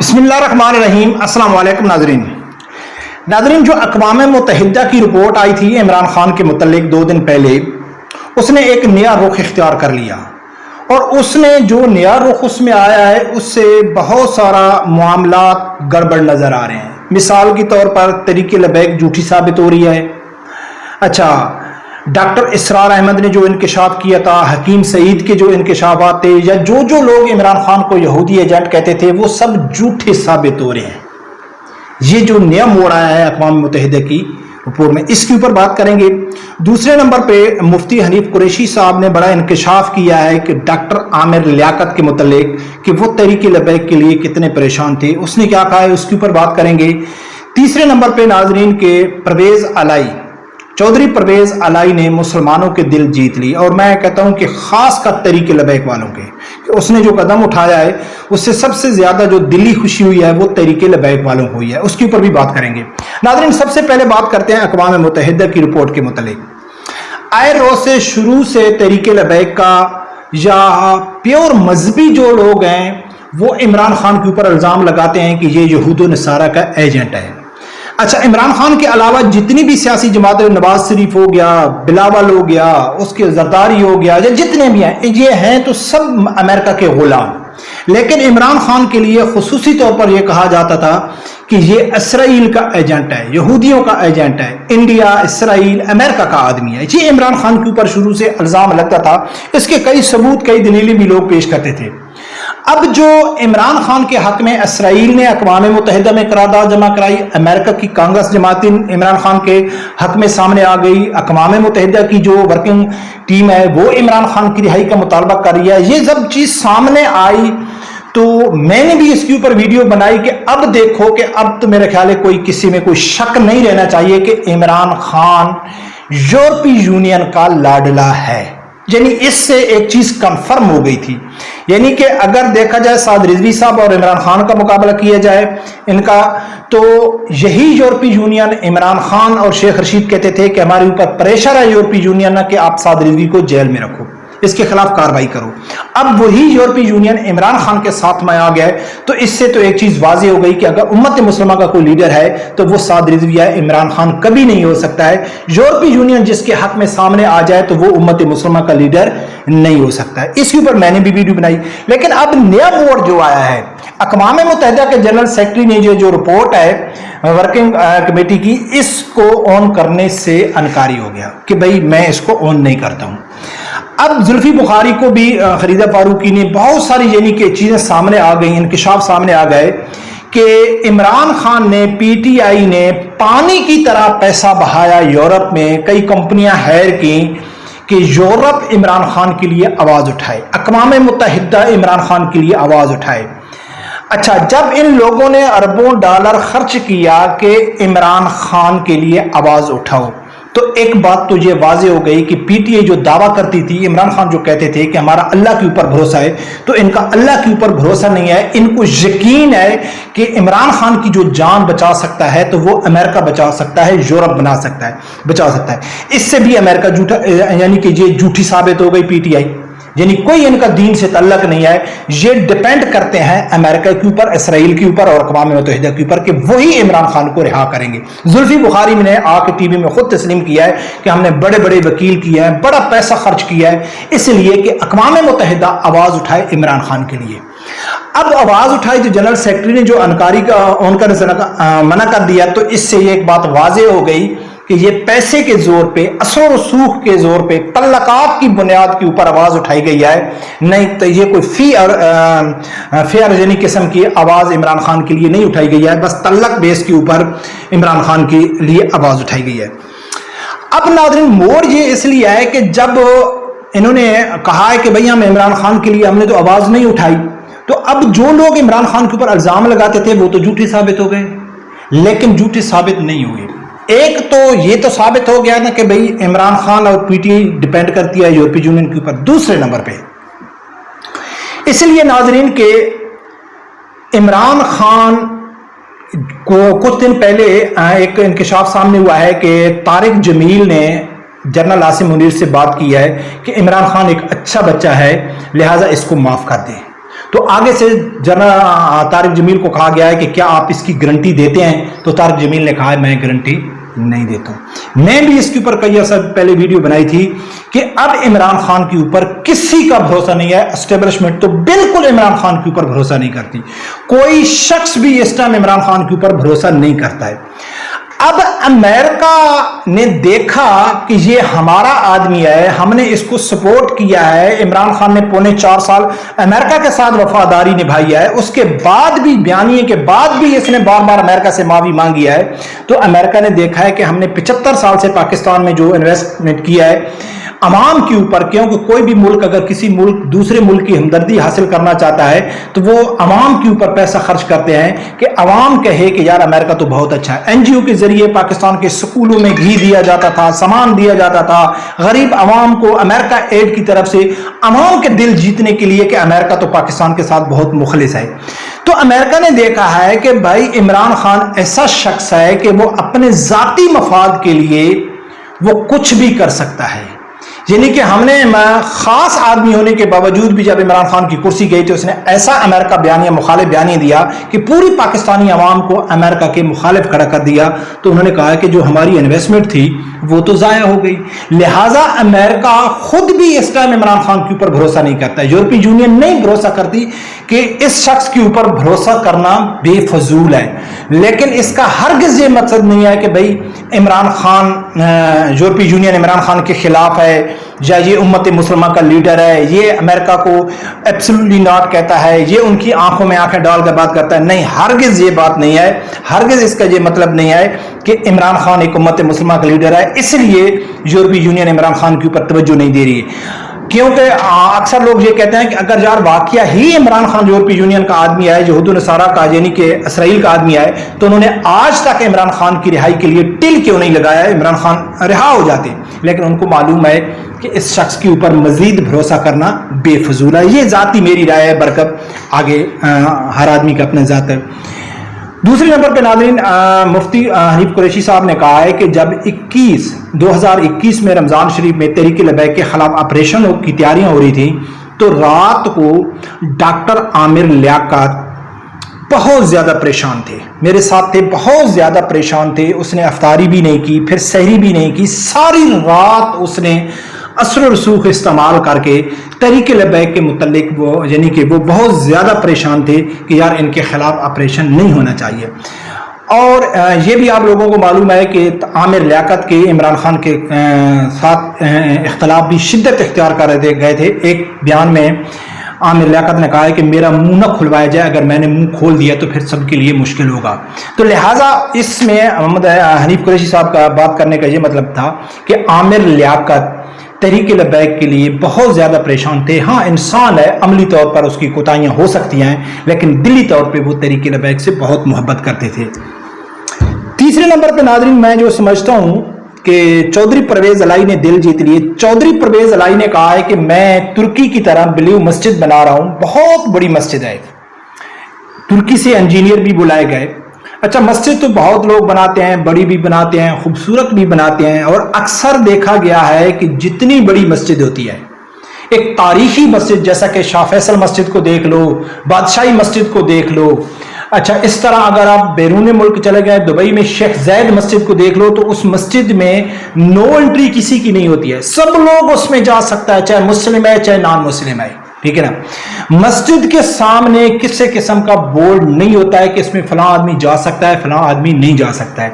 بسم اللہ الرحمن الرحیم۔ السلام علیکم ناظرین، جو اقوام متحدہ کی رپورٹ آئی تھی عمران خان کے متعلق 2 دن پہلے، اس نے ایک نیا رخ اختیار کر لیا، اور اس نے جو نیا رخ اس میں آیا ہے اس سے بہت سارا معاملات گڑبڑ نظر آ رہے ہیں۔ مثال کے طور پر تحریک لبیک جھوٹی ثابت ہو رہی ہے۔ اچھا، ڈاکٹر اسرار احمد نے جو انکشاف کیا تھا، حکیم سعید کے جو انکشافات تھے، یا جو لوگ عمران خان کو یہودی ایجنٹ کہتے تھے، وہ سب جھوٹے ثابت ہو رہے ہیں۔ یہ جو نیا موڑ آیا ہے اقوام متحدہ کی رپورٹ میں، اس کے اوپر بات کریں گے۔ دوسرے نمبر پہ مفتی حنیف قریشی صاحب نے بڑا انکشاف کیا ہے کہ ڈاکٹر عامر لیاقت کے متعلق کہ وہ تحریک لبیک کے لیے کتنے پریشان تھے، اس نے کیا کہا ہے، اس کے اوپر بات کریں گے۔ تیسرے نمبر پہ ناظرین کے پرویز علائی، چودھری پرویز علائی نے مسلمانوں کے دل جیت لی، اور میں کہتا ہوں کہ خاص کر تحریک لبیک والوں کے، کہ اس نے جو قدم اٹھایا ہے اس سے سب سے زیادہ جو دلی خوشی ہوئی ہے وہ تحریک لبیک والوں کو ہوئی ہے، اس کے اوپر بھی بات کریں گے۔ ناظرین، سب سے پہلے بات کرتے ہیں اقوام متحدہ کی رپورٹ کے متعلق۔ آئے روز سے شروع سے تحریک لبیک کا یا پیور مذہبی جو لوگ ہیں وہ عمران خان کے اوپر الزام لگاتے ہیں کہ یہ یہود و نصارہ کا ایجنٹ ہے۔ اچھا، عمران خان کے علاوہ جتنی بھی سیاسی جماعتیں، نواز شریف ہو گیا، بلاول ہو گیا، اس کے زرداری ہو گیا، یا جتنے بھی ہیں، یہ ہیں تو سب امریکہ کے غلام۔ لیکن عمران خان کے لیے خصوصی طور پر یہ کہا جاتا تھا کہ یہ اسرائیل کا ایجنٹ ہے، یہودیوں کا ایجنٹ ہے، انڈیا، اسرائیل، امریکہ کا آدمی ہے۔ یہ عمران خان کے اوپر شروع سے الزام لگتا تھا۔ اس کے کئی ثبوت، کئی دلیلیں بھی لوگ پیش کرتے تھے۔ اب جو عمران خان کے حق میں اسرائیل نے اقوام متحدہ میں قرارداد جمع کرائی، امریکہ کی کانگریس جماعتیں عمران خان کے حق میں سامنے آ گئی، اقوام متحدہ کی جو ورکنگ ٹیم ہے وہ عمران خان کی رہائی کا مطالبہ کر رہی ہے، یہ سب چیز سامنے آئی تو میں نے بھی اس کے اوپر ویڈیو بنائی کہ اب دیکھو کہ اب تو میرے خیال ہے کوئی کسی میں کوئی شک نہیں رہنا چاہیے کہ عمران خان یورپی یونین کا لاڈلا ہے۔ یعنی اس سے ایک چیز کنفرم ہو گئی تھی، یعنی کہ اگر دیکھا جائے سعد رضوی صاحب اور عمران خان کا مقابلہ کیا جائے ان کا، تو یہی یورپی یونین، عمران خان اور شیخ رشید کہتے تھے کہ ہمارے اوپر پریشر ہے یورپی یونین کہ آپ سعد رضوی کو جیل میں رکھو، اس کے خلاف کارروائی کرو۔ اب وہی یورپی یونین عمران خان کے ساتھ میں آ گیا ہے، تو اس سے تو ایک چیز واضح ہو گئی کہ اگر امت مسلمہ کا کوئی لیڈر ہے تو وہ سعد رضوی ہے، عمران خان کبھی نہیں ہو سکتا ہے۔ یورپی یونین جس کے حق میں سامنے آ جائے تو وہ امت مسلمہ کا لیڈر نہیں ہو سکتا ہے۔ اس کے اوپر میں نے بھی ویڈیو بنائی۔ لیکن اب نیا موڑ جو آیا ہے، اقوام متحدہ کے جنرل سیکرٹری نے جو رپورٹ ہے ورکنگ کمیٹی کی، اس کو آن کرنے سے انکاری ہو گیا کہ بھائی میں اس کو آن نہیں کرتا ہوں۔ اب زلفی بخاری کو بھی خلیدہ فاروقی نے بہت ساری یعنی کہ چیزیں سامنے آ گئی، انکشاف سامنے آ گئے کہ عمران خان نے، پی ٹی آئی نے پانی کی طرح پیسہ بہایا یورپ میں، کئی کمپنیاں ہائر کی کہ یورپ عمران خان کے لیے آواز اٹھائے، اقوام متحدہ عمران خان کے لیے آواز اٹھائے۔ اچھا، جب ان لوگوں نے اربوں ڈالر خرچ کیا کہ عمران خان کے لیے آواز اٹھاؤ، تو ایک بات تو یہ واضح ہو گئی کہ پی ٹی آئی جو دعویٰ کرتی تھی، عمران خان جو کہتے تھے کہ ہمارا اللہ کے اوپر بھروسہ ہے، تو ان کا اللہ کے اوپر بھروسہ نہیں ہے۔ ان کو یقین ہے کہ عمران خان کی جو جان بچا سکتا ہے تو وہ امریکہ بچا سکتا ہے، یورپ بچا سکتا ہے۔ اس سے بھی امریکہ جھوٹا، یعنی کہ یہ جھوٹی ثابت ہو گئی پی ٹی آئی، یعنی کوئی ان کا دین سے تعلق نہیں ہے۔ یہ ڈیپینڈ کرتے ہیں امریکہ کے اوپر، اسرائیل کے اوپر اور اقوام متحدہ کے اوپر کہ وہی عمران خان کو رہا کریں گے۔ زلفی بخاری نے آ کے ٹی وی میں خود تسلیم کیا ہے کہ ہم نے بڑے بڑے وکیل کیا ہے، بڑا پیسہ خرچ کیا ہے، اس لیے کہ اقوام متحدہ آواز اٹھائے عمران خان کے لیے۔ اب آواز اٹھائی تو جنرل سیکرٹری نے جو انکاری کا منع کر دیا، تو اس سے یہ ایک بات واضح ہو گئی کہ یہ پیسے کے زور پہ، اثر و رسوخ کے زور پہ، تعلقات کی بنیاد کے اوپر آواز اٹھائی گئی ہے، نہیں تو یہ کوئی فیئر یعنی قسم کی آواز عمران خان کے لیے نہیں اٹھائی گئی ہے، بس تعلق بیس کے اوپر عمران خان کے لیے آواز اٹھائی گئی ہے۔ اب ناظرین، موڑ یہ اس لیے ہے کہ جب انہوں نے کہا ہے کہ بھئی ہم عمران خان کے لیے ہم نے تو آواز نہیں اٹھائی، تو اب جو لوگ عمران خان کے اوپر الزام لگاتے تھے وہ تو جھوٹے ثابت ہو گئے، لیکن جھوٹے ثابت نہیں ہوئے۔ ایک تو یہ تو ثابت ہو گیا نا کہ بھئی عمران خان اور پی ٹی آئی ڈیپینڈ کرتی ہے یورپی یونین کے اوپر۔ دوسرے نمبر پہ اس لیے ناظرین کہ عمران خان کو کچھ دن پہلے ایک انکشاف سامنے ہوا ہے کہ طارق جمیل نے جنرل عاصم منیر سے بات کی ہے کہ عمران خان ایک اچھا بچہ ہے، لہٰذا اس کو معاف کر دیں۔ تو آگے سے جنرل طارق جمیل کو کہا گیا ہے کہ کیا آپ اس کی گارنٹی دیتے ہیں؟ تو طارق جمیل نے کہا ہے میں گارنٹی نہیں دیتا ہوں۔ میں بھی اس کے اوپر کئی عرصہ پہلے ویڈیو بنائی تھی کہ اب عمران خان کے اوپر کسی کا بھروسہ نہیں ہے، اسٹیبلشمنٹ تو بالکل عمران خان کے اوپر بھروسہ نہیں کرتی، کوئی شخص بھی اس ٹائم عمران خان کے اوپر بھروسہ نہیں کرتا ہے۔ اب امریکہ نے دیکھا کہ یہ ہمارا آدمی ہے، ہم نے اس کو سپورٹ کیا ہے، عمران خان نے پونے 4 سال امریکہ کے ساتھ وفاداری نبھائی ہے، اس کے بعد بھی بیانیے کے بعد بھی اس نے بار بار امریکہ سے معافی مانگی ہے، تو امریکہ نے دیکھا ہے کہ ہم نے 75 سال سے پاکستان میں جو انویسٹمنٹ کیا ہے عوام کے اوپر، کیونکہ کوئی بھی ملک اگر کسی ملک دوسرے ملک کی ہمدردی حاصل کرنا چاہتا ہے تو وہ عوام کے اوپر پیسہ خرچ کرتے ہیں کہ عوام کہے کہ یار امریکہ تو بہت اچھا ہے۔ این جی او کے ذریعے پاکستان کے سکولوں میں گھی دیا جاتا تھا، سامان دیا جاتا تھا، غریب عوام کو امریکہ ایڈ کی طرف سے عوام کے دل جیتنے کے لیے کہ امریکہ تو پاکستان کے ساتھ بہت مخلص ہے۔ تو امریکہ نے دیکھا ہے کہ بھائی عمران خان ایسا شخص ہے کہ وہ اپنے ذاتی مفاد کے لیے وہ کچھ بھی کر سکتا ہے، یعنی کہ ہم نے خاص آدمی ہونے کے باوجود بھی جب عمران خان کی کرسی گئی تو اس نے ایسا امریکہ بیانیہ مخالف بیانیہ دیا کہ پوری پاکستانی عوام کو امریکہ کے مخالف کھڑا کر دیا۔ تو انہوں نے کہا کہ جو ہماری انویسٹمنٹ تھی وہ تو ضائع ہو گئی، لہٰذا امریکہ خود بھی اس ٹائم عمران خان کے اوپر بھروسہ نہیں کرتا ہے، یورپی یونین نہیں بھروسہ کرتی کہ اس شخص کے اوپر بھروسہ کرنا بے فضول ہے، لیکن اس کا ہرگز یہ مقصد نہیں ہے کہ بھائی عمران خان یورپی یونین عمران خان کے خلاف ہے یا یہ امت مسلمہ کا لیڈر ہے، یہ امریکہ کو ایبسولوٹلی ناٹ کہتا ہے، یہ ان کی آنکھوں میں آنکھیں ڈال کر بات کرتا ہے، نہیں، ہرگز یہ بات نہیں ہے، ہرگز اس کا یہ مطلب نہیں ہے کہ عمران خان ایک امت مسلمہ کا لیڈر ہے اس لیے یورپی یونین عمران خان کے اوپر توجہ نہیں دے رہی ہے۔ کیونکہ اکثر لوگ یہ کہتے ہیں کہ اگر یار واقعہ ہی عمران خان یورپی یونین کا آدمی ہے، یہود و نصارہ کا یعنی کہ اسرائیل کا آدمی ہے، تو انہوں نے آج تک عمران خان کی رہائی کے لیے ٹل کیوں نہیں لگایا ہے؟ عمران خان رہا ہو جاتے، لیکن ان کو معلوم ہے کہ اس شخص کے اوپر مزید بھروسہ کرنا بے فضول ہے۔ یہ ذاتی میری رائے ہے، برکت آگے ہر آدمی کا اپنا ذات ہے۔ دوسری نمبر پہ ناظرین، مفتی حنیف قریشی صاحب نے کہا ہے کہ جب 2021 میں رمضان شریف میں تحریک لبیک کے خلاف آپریشن کی تیاریاں ہو رہی تھیں تو رات کو ڈاکٹر عامر لیاقت بہت زیادہ پریشان تھے، میرے ساتھ تھے، بہت زیادہ پریشان تھے، اس نے افطاری بھی نہیں کی، پھر سحری بھی نہیں کی، ساری رات اس نے اثر و رسوخ استعمال کر کے تحریک لبیک کے متعلق وہ یعنی کہ وہ بہت زیادہ پریشان تھے کہ یار ان کے خلاف آپریشن نہیں ہونا چاہیے۔ اور یہ بھی آپ لوگوں کو معلوم ہے کہ عامر لیاقت کے عمران خان کے ساتھ اختلاف بھی شدت اختیار کر گئے تھے۔ ایک بیان میں عامر لیاقت نے کہا ہے کہ میرا منہ نہ کھلوایا جائے، اگر میں نے منہ کھول دیا تو پھر سب کے لیے مشکل ہوگا۔ تو لہٰذا اس میں محمد حنیف قریشی صاحب کا بات کرنے کا یہ مطلب تھا کہ عامر لیاقت تحریک لبیک کے لیے بہت زیادہ پریشان تھے۔ ہاں انسان ہے، عملی طور پر اس کی کوتاہیاں ہو سکتی ہیں، لیکن دلی طور پہ وہ تحریک لبیک سے بہت محبت کرتے تھے۔ تیسرے نمبر پہ ناظرین میں جو سمجھتا ہوں کہ چودھری پرویز الہی نے دل جیت لیے۔ چودھری پرویز الہی نے کہا ہے کہ میں ترکی کی طرح بلیو مسجد بنا رہا ہوں، بہت بڑی مسجد ہے، ترکی سے انجینئر بھی بلائے گئے۔ اچھا، مسجد تو بہت لوگ بناتے ہیں، بڑی بھی بناتے ہیں، خوبصورت بھی بناتے ہیں، اور اکثر دیکھا گیا ہے کہ جتنی بڑی مسجد ہوتی ہے، ایک تاریخی مسجد جیسا کہ شاہ فیصل مسجد کو دیکھ لو، بادشاہی مسجد کو دیکھ لو، اچھا اس طرح اگر آپ بیرون ملک چلے گئے، دبئی میں شیخ زید مسجد کو دیکھ لو، تو اس مسجد میں نو انٹری کسی کی نہیں ہوتی ہے، سب لوگ اس میں جا سکتا ہے، چاہے مسلم ہے چاہے نان مسلم ہے، ٹھیک ہے نا۔ مسجد کے سامنے کسی قسم کا بورڈ نہیں ہوتا ہے کہ اس میں فلاں آدمی جا سکتا ہے، فلاں آدمی نہیں جا سکتا ہے۔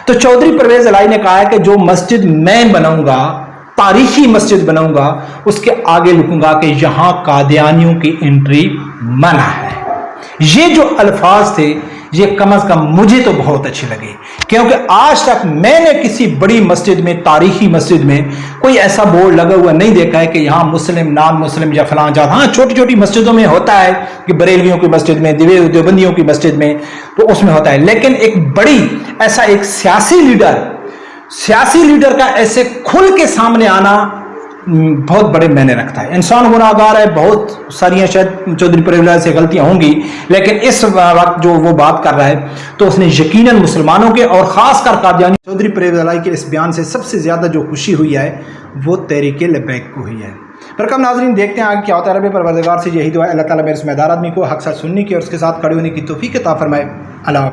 تو چودھری پرویز الہی نے کہا ہے کہ جو مسجد میں بناؤں گا، تاریخی مسجد بناؤں گا، اس کے آگے لکھوں گا کہ یہاں قادیانیوں کی انٹری منع ہے۔ یہ جو الفاظ تھے یہ کم از کم مجھے تو بہت اچھے لگے، کیونکہ آج تک میں نے کسی بڑی مسجد میں، تاریخی مسجد میں کوئی ایسا بورڈ لگا ہوا نہیں دیکھا ہے کہ یہاں مسلم، نان مسلم یا فلاں جات۔ ہاں چھوٹی چھوٹی مسجدوں میں ہوتا ہے کہ بریلویوں کی مسجد میں، دیوبندیوں کی مسجد میں، تو اس میں ہوتا ہے، لیکن ایک بڑی ایسا ایک سیاسی لیڈر کا ایسے کھل کے سامنے آنا بہت بڑے معنی رکھتا ہے۔ انسان گناہگار ہے، بہت ساری شاید چودھری پرویز سے غلطیاں ہوں گی، لیکن اس وقت جو وہ بات کر رہا ہے تو اس نے یقیناً مسلمانوں کے اور خاص کر قادیانی چودھری پرویز الہی کے اس بیان سے سب سے زیادہ جو خوشی ہوئی ہے وہ تحریک لبیک کو ہوئی ہے۔ پھر کم ناظرین دیکھتے ہیں آگے کیا ہوتا ہے. رب پروردگار سے یہی دعا ہے اللہ تعالیٰ میرے سمجھدار آدمی کو حق ساتھ سننے کی اور اس کے ساتھ کھڑے ہونے کی توفیق عطا فرمائے. اللہ